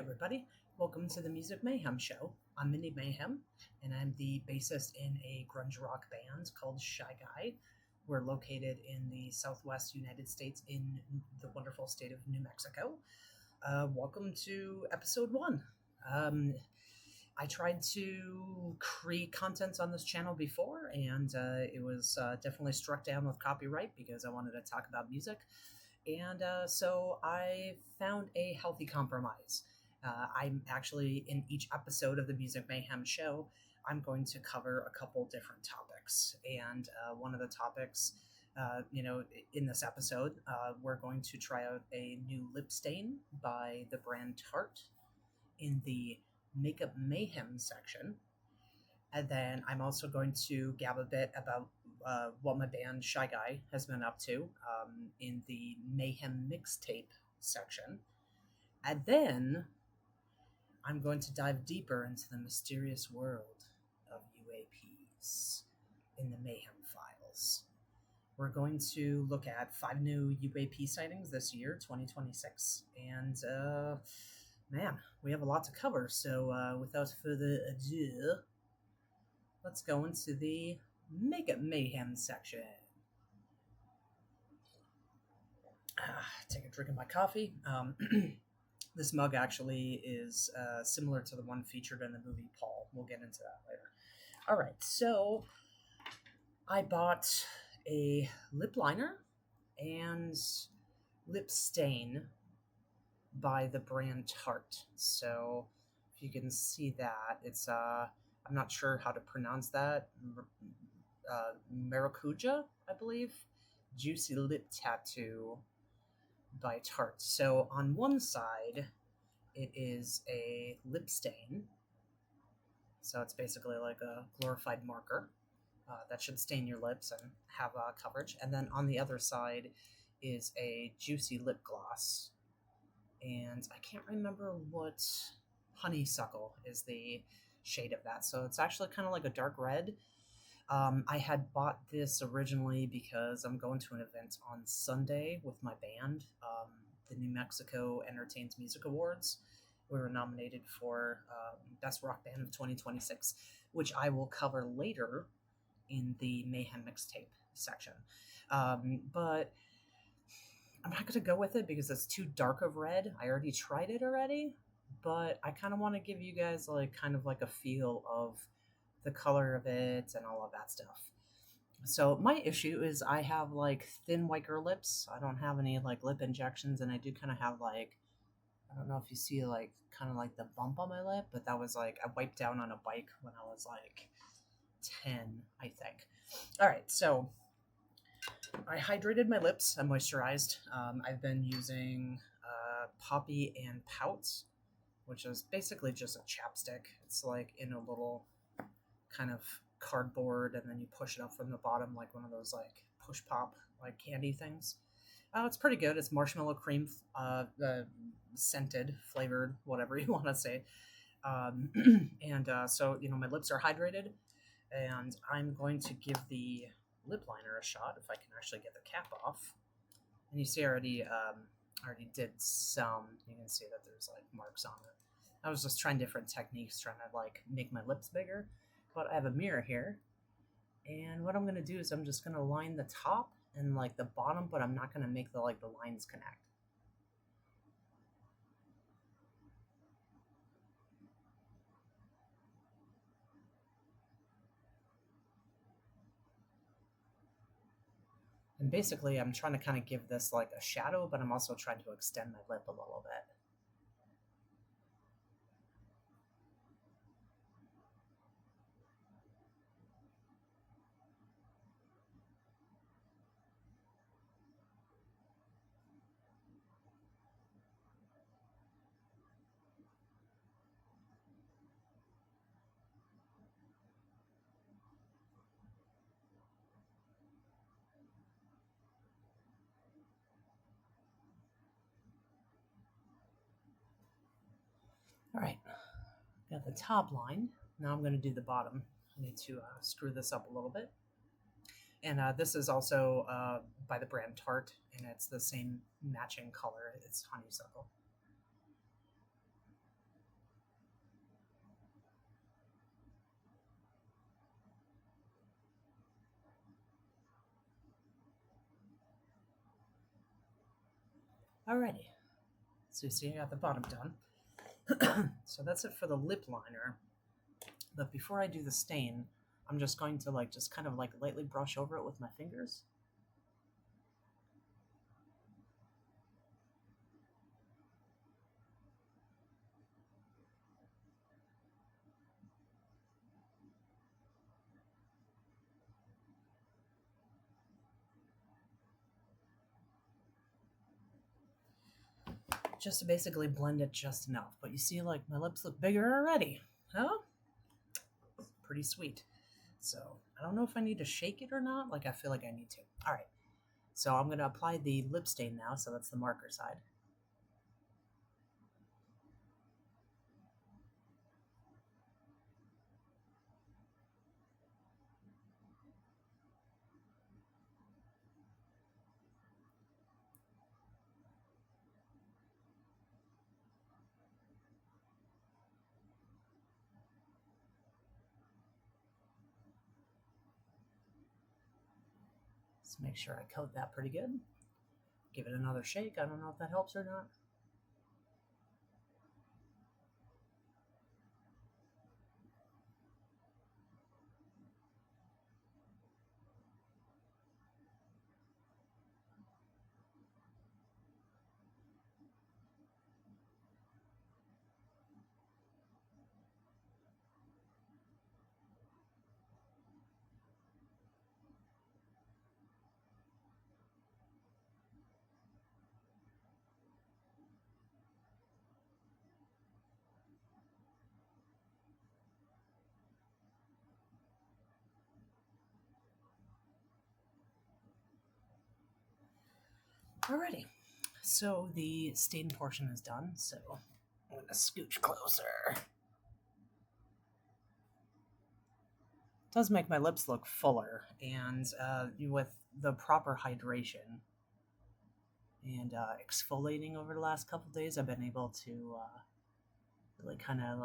everybody, welcome to the Music Mayhem Show. I'm Minnie Mayhem, and I'm the bassist in a grunge rock band called ShyGuy. We're located in the southwest United States in the wonderful state of New Mexico. Welcome to episode 1. I tried to create content on this channel before, and it was definitely struck down with copyright because I wanted to talk about music. And so I found a healthy compromise. I'm actually, in each episode of the Music Mayhem Show, I'm going to cover a couple different topics. And one of the topics, in this episode, we're going to try out a new lip stain by the brand Tarte in the Makeup Mayhem section. And then I'm also going to gab a bit about what my band ShyGuy has been up to in the Mayhem Mixtape section. And then I'm going to dive deeper into the mysterious world of UAPs in the Mayhem Files. We're going to look at 5 new UAP sightings this year, 2026. And, man, we have a lot to cover. So without further ado, let's go into the Makeup Mayhem section. Take a drink of my coffee. This mug actually is similar to the one featured in the movie Paul. We'll get into that later. All right, so I bought a lip liner and lip stain by the brand Tarte. So if you can see that, it's I'm not sure how to pronounce that. Maracuja, I believe. Juicy Lip Tattoo by Tarte. So on one side, it is a lip stain. So it's basically like a glorified marker that should stain your lips and have coverage. And then on the other side is a juicy lip gloss. And I can't remember what honeysuckle is the shade of that. So it's actually kind of like a dark red. I had bought this originally because I'm going to an event on Sunday with my band, the New Mexico Entertains Music Awards. We were nominated for Best Rock Band of 2026, which I will cover later in the Mayhem Mixtape section. But I'm not going to go with it because it's too dark of red. I already tried it already, but I kind of want to give you guys kind of a feel of the color of it and all of that stuff. So my issue is I have thin white girl lips. I don't have any lip injections, and I do kind of have I don't know if you see kind of the bump on my lip, but that was I wiped down on a bike when I was 10, I think. All right, so I hydrated my lips. I moisturized. I've been using Poppy and Pout, which is basically just a chapstick. It's in a little kind of cardboard, and then you push it up from the bottom like one of those push pop candy things. It's pretty good. It's marshmallow cream, scented, flavored, whatever you want to say. And so my lips are hydrated, and I'm going to give the lip liner a shot if I can actually get the cap off. And you see I already did some. You can see that there's marks on it. I was just trying different techniques, trying to make my lips bigger. But I have a mirror here, and what I'm going to do is I'm just going to line the top and the bottom, but I'm not going to make the lines connect. And basically I'm trying to kind of give this a shadow, but I'm also trying to extend my lip a little bit. All right, got the top line. Now I'm going to do the bottom. I need to screw this up a little bit. And this is also by the brand Tarte, and it's the same matching color. It's honeysuckle. Alrighty, so you see I got the bottom done. So that's it for the lip liner. But before I do the stain, I'm just going to just kind of lightly brush over it with my fingers. Just to basically blend it just enough. But you see, my lips look bigger already. Huh? Pretty sweet. So I don't know if I need to shake it or not. I feel like I need to. All right. So I'm going to apply the lip stain now. So that's the marker side. Let's make sure I coat that pretty good. Give it another shake. I don't know if that helps or not. Alrighty, so the stain portion is done, so I'm going to scooch closer. It does make my lips look fuller, and with the proper hydration and exfoliating over the last couple days, I've been able to really kind of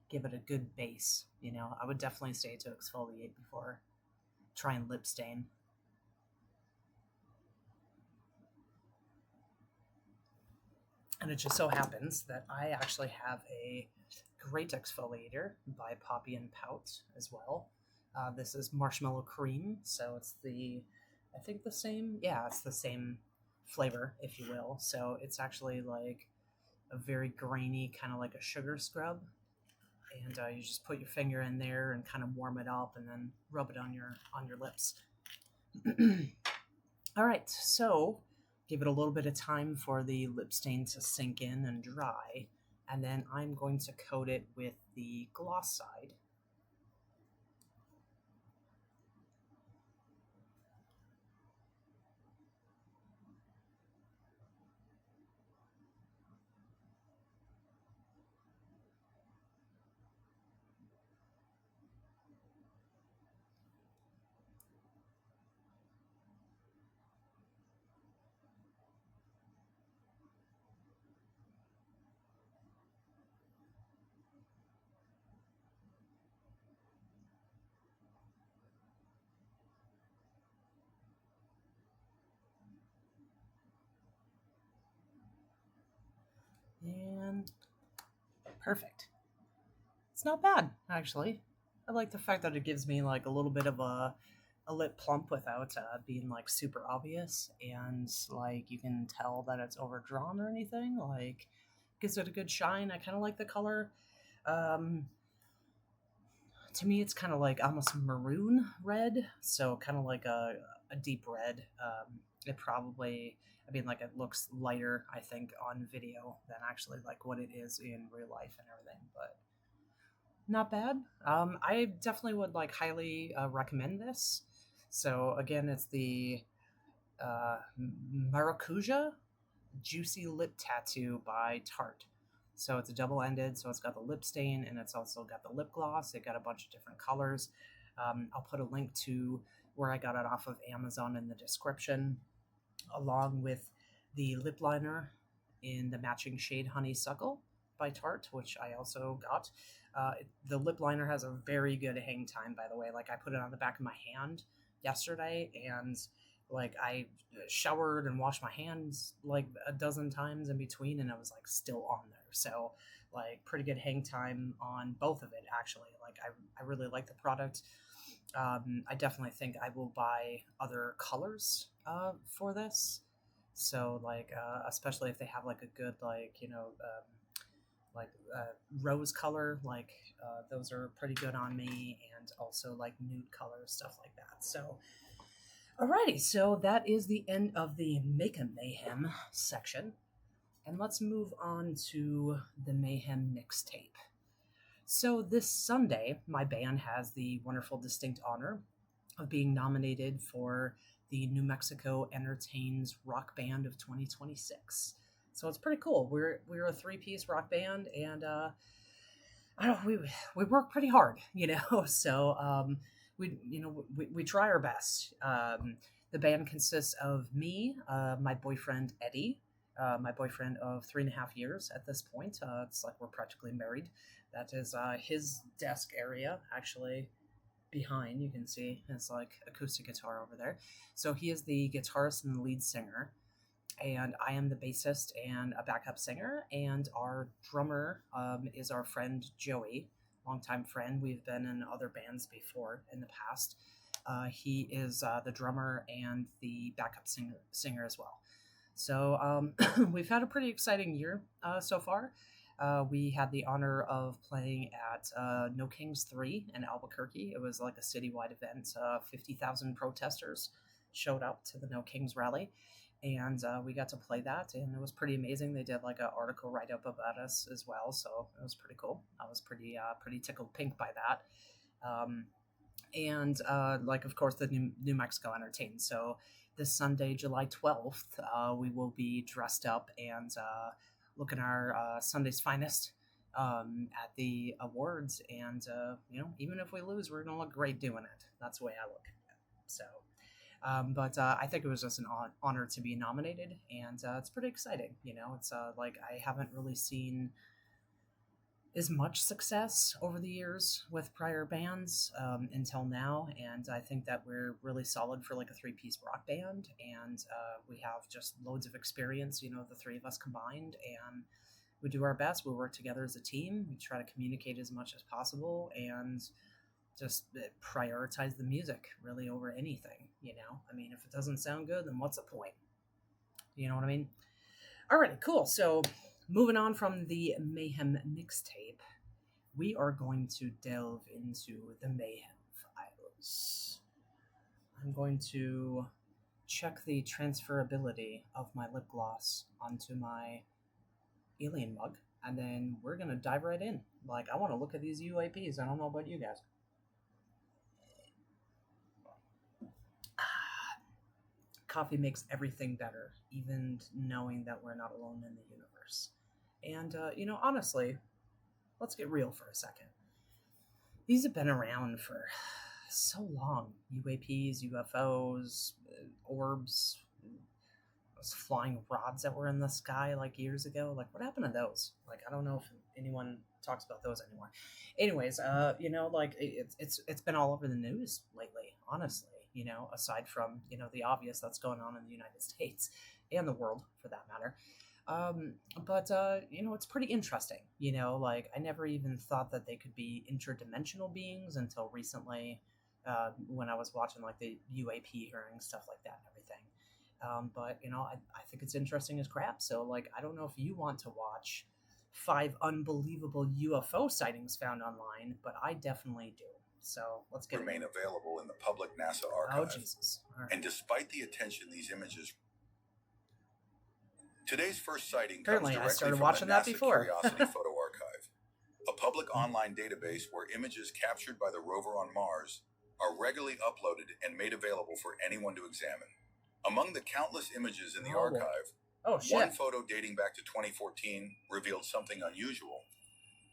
give it a good base. I would definitely say to exfoliate before trying lip stain. And it just so happens that I actually have a great exfoliator by Poppy and Pout as well. This is marshmallow cream, so it's I think the same, it's the same flavor, if you will. So it's actually a very grainy, kind of like a sugar scrub. And you just put your finger in there and kind of warm it up and then rub it on your lips. All right, so give it a little bit of time for the lip stain to sink in and dry, and then I'm going to coat it with the gloss side. And perfect. It's not bad, actually. I like the fact that it gives me a little bit of a lip plump without being super obvious, and you can tell that it's overdrawn or anything. Gives it a good shine. I kind of like the color. To me, it's kind of almost maroon red, so kind of a deep red. It probably, it looks lighter, I think, on video than actually what it is in real life and everything, but not bad. I definitely would highly recommend this. So again, it's the Maracuja Juicy Lip Tattoo by Tarte. So it's a double-ended, so it's got the lip stain and it's also got the lip gloss. It got a bunch of different colors. I'll put a link to where I got it off of Amazon in the description, along with the lip liner in the matching shade Honeysuckle by Tarte, which I also got. The lip liner has a very good hang time, by the way. I put it on the back of my hand yesterday, and Like, I showered and washed my hands like a dozen times in between, and I was like still on there. So, like, pretty good hang time on both of it, actually. Like, I really like the product. I definitely think I will buy other colors for this. So, like, especially if they have like a good, like, like rose color, like those are pretty good on me, and also like nude color, stuff like that. So, alrighty, so that is the end of the Make a Mayhem section, and let's move on to the Mayhem Mixtape. So this Sunday, my band has the wonderful, distinct honor of being nominated for the New Mexico Entertains Rock Band of 2026. So it's pretty cool. We're a three-piece rock band, and I don't we work pretty hard, So we try our best. The band consists of me, my boyfriend Eddie, my boyfriend of 3.5 years at this point. It's like we're practically married. That is his desk area, actually. Behind, you can see his like acoustic guitar over there. So he is the guitarist and the lead singer, and I am the bassist and a backup singer. And our drummer is our friend Joey, longtime friend. We've been in other bands before in the past. He is the drummer and the backup singer as well. So we've had a pretty exciting year so far. We had the honor of playing at No Kings 3 in Albuquerque. It was like a citywide event. 50,000 protesters showed up to the No Kings rally, and we got to play that, and it was pretty amazing. They did like an article write-up about us as well, so it was pretty cool. I was pretty tickled pink by that. And like, of course, the New Mexico Entertains. So this Sunday, July 12th, we will be dressed up and looking our Sunday's finest at the awards, and even if we lose, we're gonna look great doing it. That's the way I look at it. So, but I think it was just an honor to be nominated, and it's pretty exciting. It's like I haven't really seen as much success over the years with prior bands until now, and I think that we're really solid for like a three-piece rock band, and we have just loads of experience, the three of us combined, and we do our best. We work together as a team. We try to communicate as much as possible, and just prioritize the music really over anything. I mean, if it doesn't sound good, then what's the point? You know what I mean? Alrighty, cool. So moving on from the Mayhem Mixtape, we are going to delve into the Mayhem Files. I'm going to check the transferability of my lip gloss onto my alien mug, and then we're going to dive right in. Like, I want to look at these UAPs. I don't know about you guys. Coffee makes everything better, even knowing that we're not alone in the universe. And, honestly, let's get real for a second. These have been around for so long. UAPs, UFOs, orbs, those flying rods that were in the sky like years ago. Like, what happened to those? Like, I don't know if anyone talks about those anymore. Anyways, like it's been all over the news lately, honestly. Aside from the obvious that's going on in the United States and the world for that matter. But it's pretty interesting. Like, I never even thought that they could be interdimensional beings until recently, when I was watching like the UAP hearings, stuff like that and everything. But I think it's interesting as crap. So, like, I don't know if you want to watch 5 unbelievable UFO sightings found online, but I definitely do. So let's get remain available in the public NASA archive. Oh, Jesus. Right. And despite the attention these images, today's first sighting Apparently, comes directly I started from watching the that NASA before. Curiosity Photo Archive, a public online database where images captured by the rover on Mars are regularly uploaded and made available for anyone to examine. Among the countless images in the archive, one photo dating back to 2014 revealed something unusual.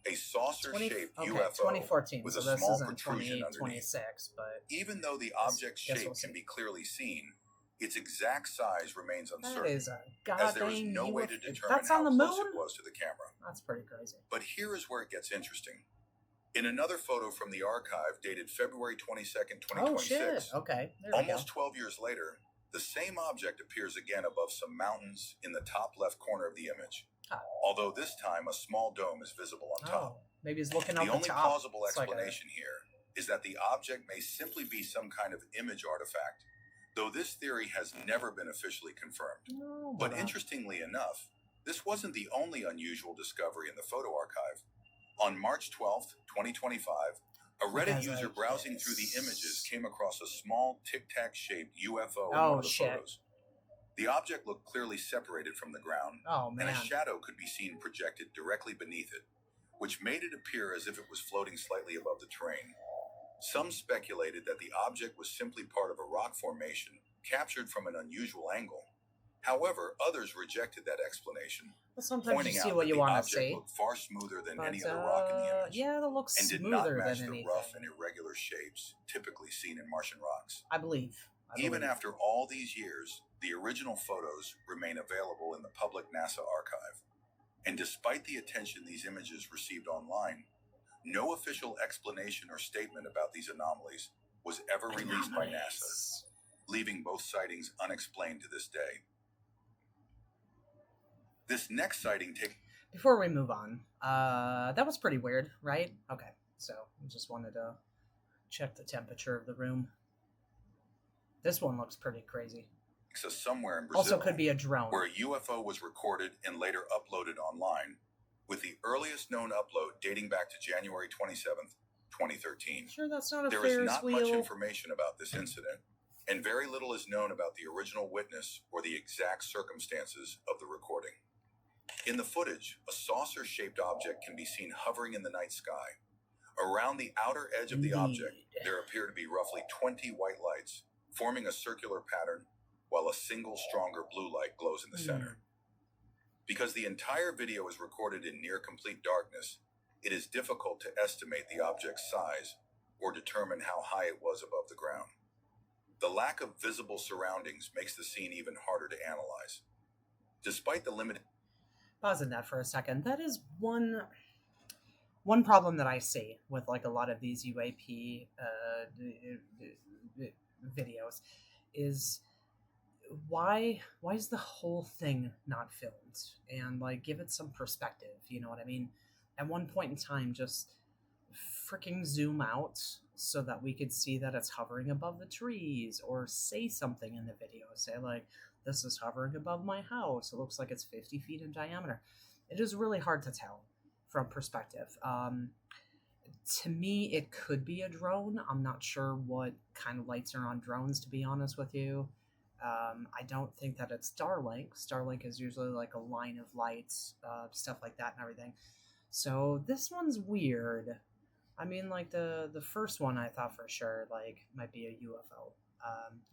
A saucer-shaped UFO 2014, with so a small this protrusion underneath. 26, but even though the object's shape can be clearly seen, its exact size remains uncertain, that is a as there is no way to determine that's on how the close moon? it was to the camera. That's pretty crazy. But here is where it gets interesting. In another photo from the archive dated February 22nd, 2026, Okay, almost 12 years later, the same object appears again above some mountains in the top left corner of the image. Ah. Although this time a small dome is visible on top. Maybe he's looking up the the only top. plausible It's like explanation here is that the object may simply be some kind of image artifact, though this theory has never been officially confirmed. But interestingly enough, this wasn't the only unusual discovery in the photo archive. On March 12th, 2025, a Reddit user browsing through the images came across a small tic-tac shaped UFO in one of the photos. The object looked clearly separated from the ground, and a shadow could be seen projected directly beneath it, which made it appear as if it was floating slightly above the terrain. Some speculated that the object was simply part of a rock formation captured from an unusual angle. However, others rejected that explanation, pointing out that the object looked far smoother than any other rock in the image, yeah, that looks and did not match the rough and irregular shapes typically seen in Martian rocks. I believe. Even after all these years, the original photos remain available in the public NASA archive. And despite the attention these images received online, no official explanation or statement about these anomalies was ever released by NASA, leaving both sightings unexplained to this day. This next sighting Before we move on, that was pretty weird, right? Okay, so I just wanted to check the temperature of the room. This one looks pretty crazy. Somewhere in Brazil, also could be a drone, where a UFO was recorded and later uploaded online, with the earliest known upload dating back to January 27th, 2013. Sure, that's not a There is not much information about this incident, and very little is known about the original witness or the exact circumstances of the recording. In the footage, a saucer-shaped object can be seen hovering in the night sky. Around the outer edge of the object, there appear to be roughly 20 white lights, forming a circular pattern, while a single stronger blue light glows in the center. Because the entire video is recorded in near complete darkness, it is difficult to estimate the object's size or determine how high it was above the ground. The lack of visible surroundings makes the scene even harder to analyze. Despite the limited... Pausing that for a second, that is one problem that I see with like a lot of these UAP videos is why is the whole thing not filmed and like give it some perspective, you know what I mean? At one point in time, just freaking zoom out so that we could see that it's hovering above the trees, or say something in the video, say like, this is hovering above my house, it looks like it's 50 feet in diameter. It is really hard to tell from perspective. To me, it could be a drone. I'm not sure what kind of lights are on drones, to be honest with you. I don't think that it's Starlink. Starlink is usually like a line of lights, stuff like that and everything. So this one's weird. I mean, like the first one I thought for sure like might be a UFO,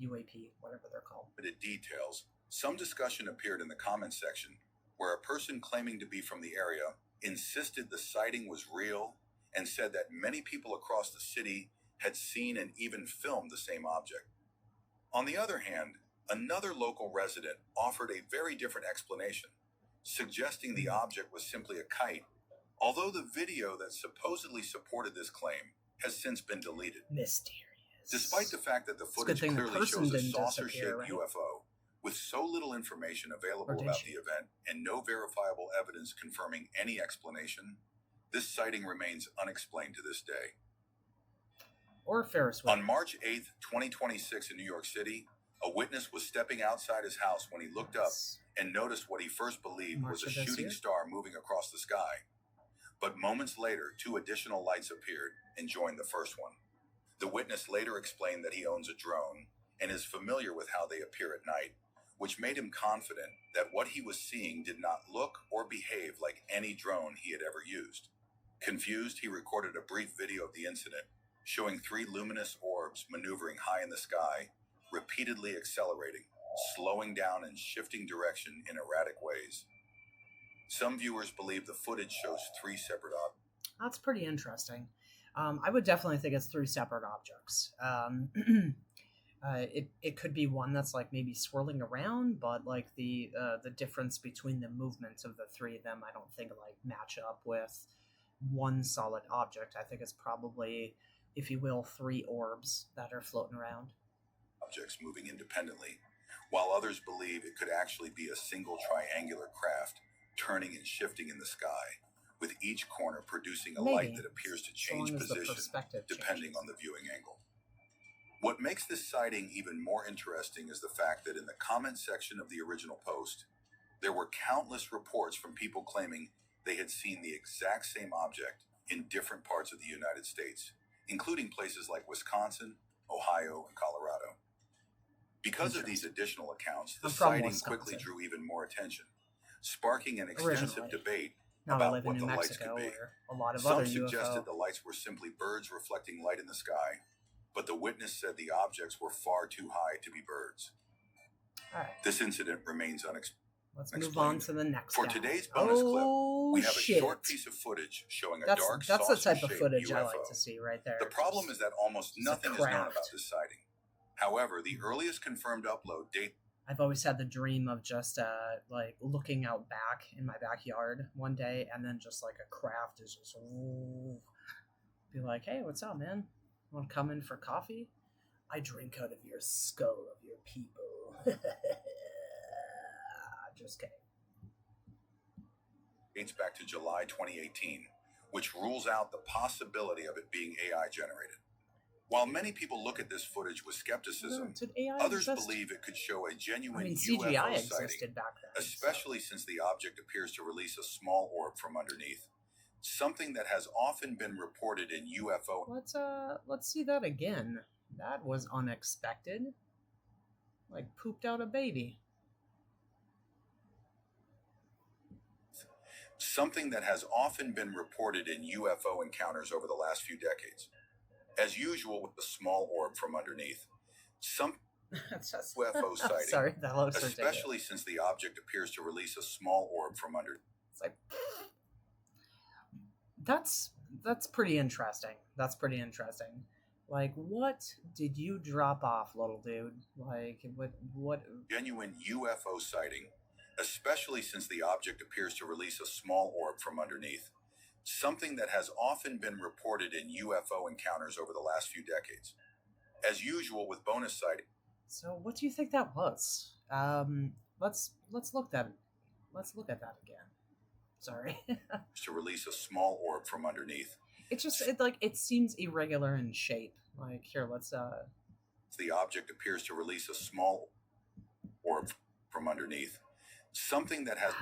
UAP, whatever they're called. Details. Some discussion appeared in the comments section where a person claiming to be from the area insisted the sighting was real and said that many people across the city had seen and even filmed the same object. On the other hand, another local resident offered a very different explanation, suggesting the object was simply a kite, although the video that supposedly supported this claim has since been deleted. Mysterious. Despite the fact that the footage clearly shows a saucer-shaped UFO, with so little information available about the event and no verifiable evidence confirming any explanation, this sighting remains unexplained to this day. Or Ferris wheel. On March 8th, 2026 in New York City, a witness was stepping outside his house when he looked up and noticed what he first believed was a shooting star moving across the sky. But moments later, 2 additional lights appeared and joined the first one. The witness later explained that he owns a drone and is familiar with how they appear at night, which made him confident that what he was seeing did not look or behave like any drone he had ever used. Confused, he recorded a brief video of the incident, showing 3 luminous orbs maneuvering high in the sky, repeatedly accelerating, slowing down and shifting direction in erratic ways. Some viewers believe the footage shows 3 separate objects. That's pretty interesting. I would definitely think it's 3 separate objects. It could be one that's like maybe swirling around, but like the difference between the movements of the 3 of them, I don't think like match up with one solid object. I think it's probably, if you will, 3 orbs that are floating around. Objects moving independently, while others believe it could actually be a single triangular craft turning and shifting in the sky, with each corner producing a light that appears to change position depending on the viewing angle. What makes this sighting even more interesting is the fact that in the comment section of the original post, there were countless reports from people claiming they had seen the exact same object in different parts of the United States, including places like Wisconsin, Ohio, and Colorado. Because of these additional accounts, the sighting quickly drew even more attention, sparking an extensive debate about what the lights could be. Some suggested the lights were simply birds reflecting light in the sky, but the witness said the objects were far too high to be birds. All right. This incident remains unexplained. Let's move on to the next For guy. today's bonus clip, we have a short piece of footage showing a dark, that's the type of saucer-shaped footage UFO. I like to see right there. The problem is that almost nothing is known about this sighting. However, the earliest confirmed upload date. I've always had the dream of just like looking out back in my backyard one day, and then just like a craft is just be like, "Hey, what's up, man? Want to come in for coffee? I drink out of your skull of your people." Just kidding. Dates back to July 2018, which rules out the possibility of it being AI generated. While many people look at this footage with skepticism, others believe it could show a genuine CGI UFO sighting, back then, especially since the object appears to release a small orb from underneath, something that has often been reported in UFO. Let's see that again. That was unexpected. Like pooped out a baby. Something that has often been reported in UFO encounters over the last few decades. As usual with the small orb from underneath, some UFO sighting, sorry, that looks especially ridiculous. Since the object appears to release a small orb from under. It's like that's pretty interesting. That's pretty interesting. Like, what did you drop off, little dude? Like, what? Genuine UFO sighting, especially since the object appears to release a small orb from underneath. Something that has often been reported in UFO encounters over the last few decades. As usual with bonus sighting. So what do you think that was? Let's look at that again. Sorry. To release a small orb from underneath. It seems irregular in shape. Like, here, let's The object appears to release a small orb from underneath. Something that has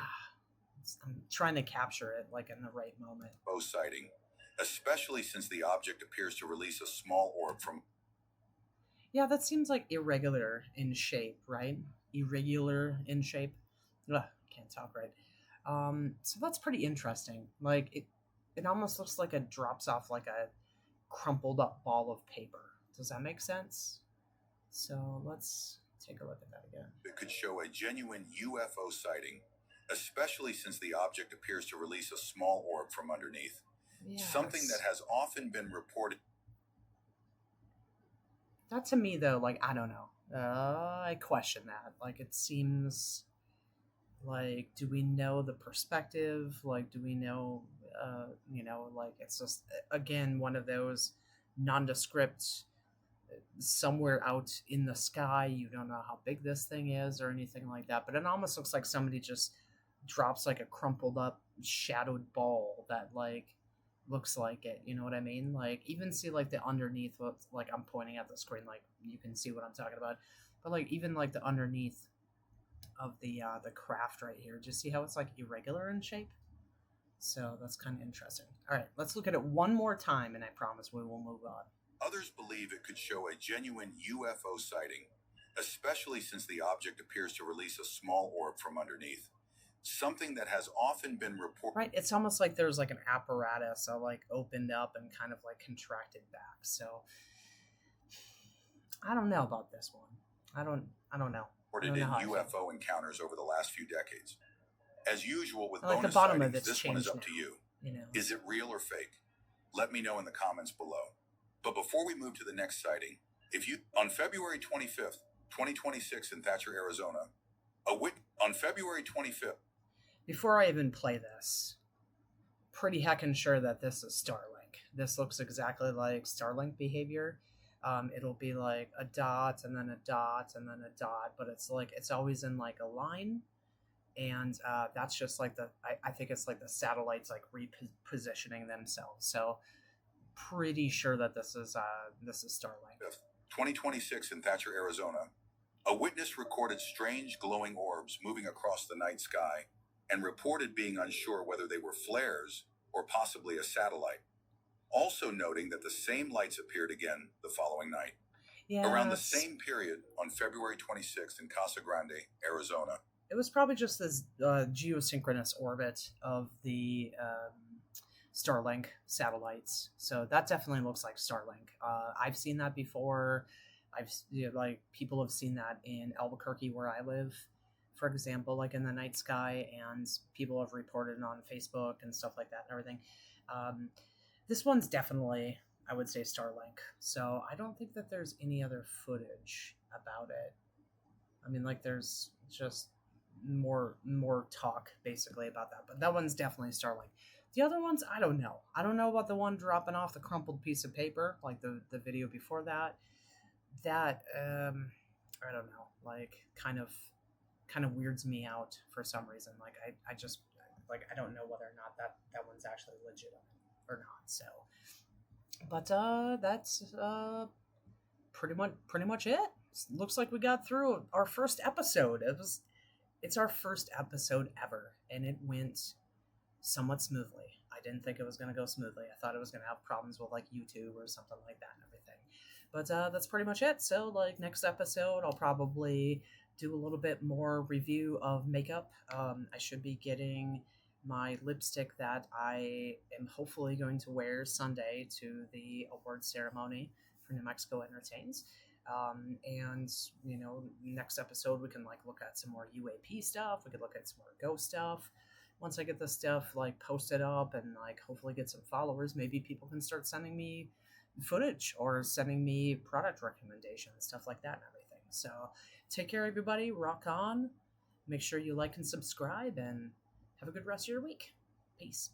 I'm trying to capture it like in the right moment. Sighting, especially since the object appears to release a small orb from. Yeah, that seems like irregular in shape, right? Irregular in shape. Ugh, can't talk right. So that's pretty interesting. Like it almost looks like it drops off like a crumpled up ball of paper. Does that make sense? So let's take a look at that again. It could show a genuine UFO sighting, especially since the object appears to release a small orb from underneath. Yes. Something that has often been reported. That to me, though, like, I don't know. I question that. Like, it seems like, do we know the perspective? Like, do we know, like, it's just, again, one of those nondescript, somewhere out in the sky, you don't know how big this thing is or anything like that. But it almost looks like somebody just drops like a crumpled up shadowed ball that like looks like it, you know what I mean? Like, even see like the underneath, like I'm pointing at the screen, like you can see what I'm talking about, but like even like the underneath of the craft right here, just see how it's like irregular in shape? So that's kind of interesting. All right, let's look at it one more time, and I promise we will move on. Others believe it could show a genuine UFO sighting, especially since the object appears to release a small orb from underneath. Something that has often been reported. Right, it's almost like there's like an apparatus like opened up and kind of like contracted back. So I don't know about this one. I don't know. Reported in UFO encounters over the last few decades. As usual with like bonus the bottom sightings, of this one is up to you. You know. Is it real or fake? Let me know in the comments below. But before we move to the next sighting, on February 25th, 2026 in Thatcher, Arizona, on February 25th. Before I even play this, pretty heckin' sure that this is Starlink. This looks exactly like Starlink behavior. It'll be like a dot and then a dot and then a dot, but it's like it's always in like a line, and that's just like I think it's like the satellites like repositioning themselves. So pretty sure that this is Starlink. 2026 in Thatcher, Arizona. A witness recorded strange glowing orbs moving across the night sky and reported being unsure whether they were flares or possibly a satellite. Also noting that the same lights appeared again the following night. Yeah, around the same period on February 26th in Casa Grande, Arizona. It was probably just this geosynchronous orbit of the Starlink satellites. So that definitely looks like Starlink. I've seen that before. Like people have seen that in Albuquerque where I live, for example, like in the night sky, and people have reported on Facebook and stuff like that and everything. This one's definitely, I would say, Starlink. So I don't think that there's any other footage about it. I mean, like there's just more talk basically about that, but that one's definitely Starlink. The other ones, I don't know. I don't know about the one dropping off the crumpled piece of paper, like the video before that. That I don't know, like kind of weirds me out for some reason. Like I just like I don't know whether or not that one's actually legitimate or not. So, but that's pretty much it. Looks like we got through our first episode. It's our first episode ever, and it went somewhat smoothly. I didn't think it was going to go smoothly. I thought it was going to have problems with like YouTube or something like that and everything. But that's pretty much it. So like next episode, I'll probably do a little bit more review of makeup. I should be getting my lipstick that I am hopefully going to wear Sunday to the award ceremony for New Mexico Entertains. And you know, next episode we can like look at some more UAP stuff. We could look at some more Go stuff. Once I get this stuff like posted up and like hopefully get some followers, maybe people can start sending me footage or sending me product recommendations, stuff like that and everything. So take care, everybody. Rock on. Make sure you like and subscribe, and have a good rest of your week. Peace.